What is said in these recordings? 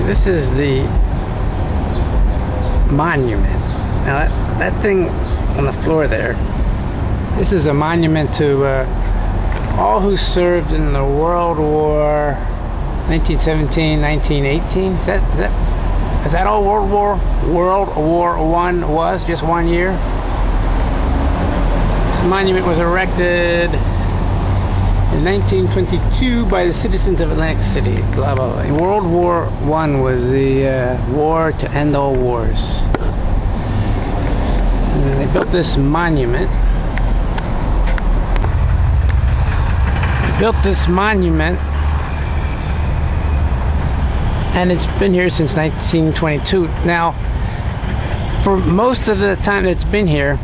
This is the monument. Now that thing on the floor there, this is a monument to all who served in the World War 1917, 1918. Is that all World War I was? Just 1 year? This monument was erected in 1922 by the citizens of Atlantic City. Blah, blah, blah. World War I was the war to end all wars. And they built this monument. And it's been here since 1922. Now, for most of the time it's been here,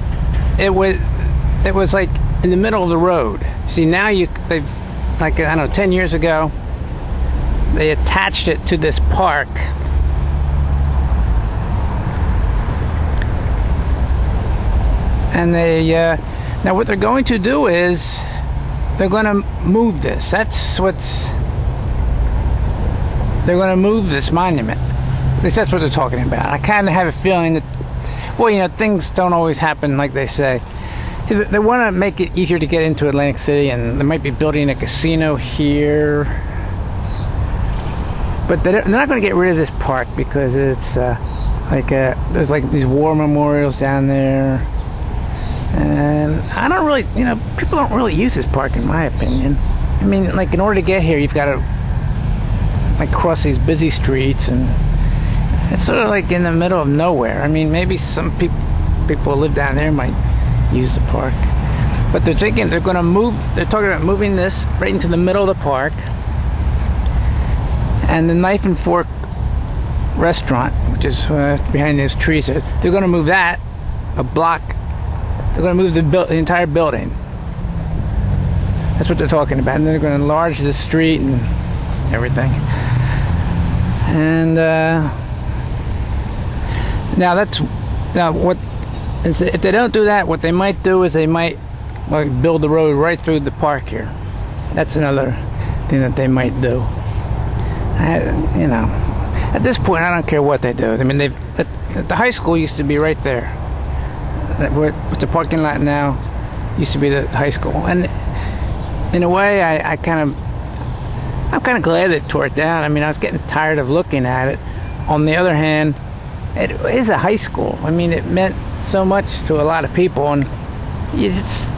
it was like in the middle of the road. See, now they've, like, I don't know, 10 years ago, they attached it to this park. And they, now what they're going to do is, they're going to move this. They're going to move this monument. At least that's what they're talking about. I kind of have a feeling that, well, you know, things don't always happen like they say. They want to make it easier to get into Atlantic City, and they might be building a casino here. But they're not going to get rid of this park because it's there's like these war memorials down there. And I don't really, you know, people don't really use this park in my opinion. I mean, like, in order to get here, you've got to, like, cross these busy streets, and it's sort of like in the middle of nowhere. I mean, maybe some people who live down there might use the park, but they're thinking they're going to move. They're talking about moving this right into the middle of the park, and the Knife and Fork restaurant, which is behind those trees, they're going to move that a block. They're going to move the entire building. That's what they're talking about, and they're going to enlarge the street and everything. And now what? If they don't do that, what they might do is they might, like, build the road right through the park here. That's another thing that they might do. You know, at this point, I don't care what they do. I mean, the high school used to be right there. With the parking lot now, used to be the high school. And in a way, I'm kind of glad they tore it down. I mean, I was getting tired of looking at it. On the other hand, it is a high school. I mean, it meant so much to a lot of people, and it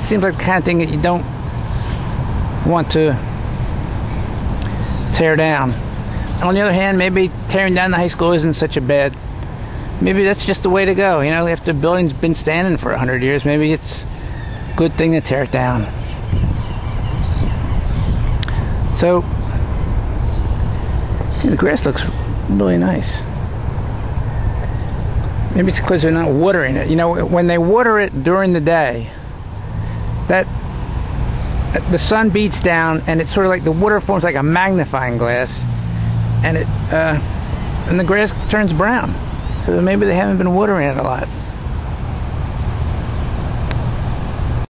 seems like the kind of thing that you don't want to tear down. On the other hand, maybe tearing down the high school isn't such a bad. Maybe that's just the way to go. You know, if the building's been standing for 100 years, maybe it's a good thing to tear it down. So, see, the grass looks really nice. Maybe it's because they're not watering it. You know, when they water it during the day, the sun beats down, and it's sort of like the water forms like a magnifying glass, and the grass turns brown. So maybe they haven't been watering it a lot.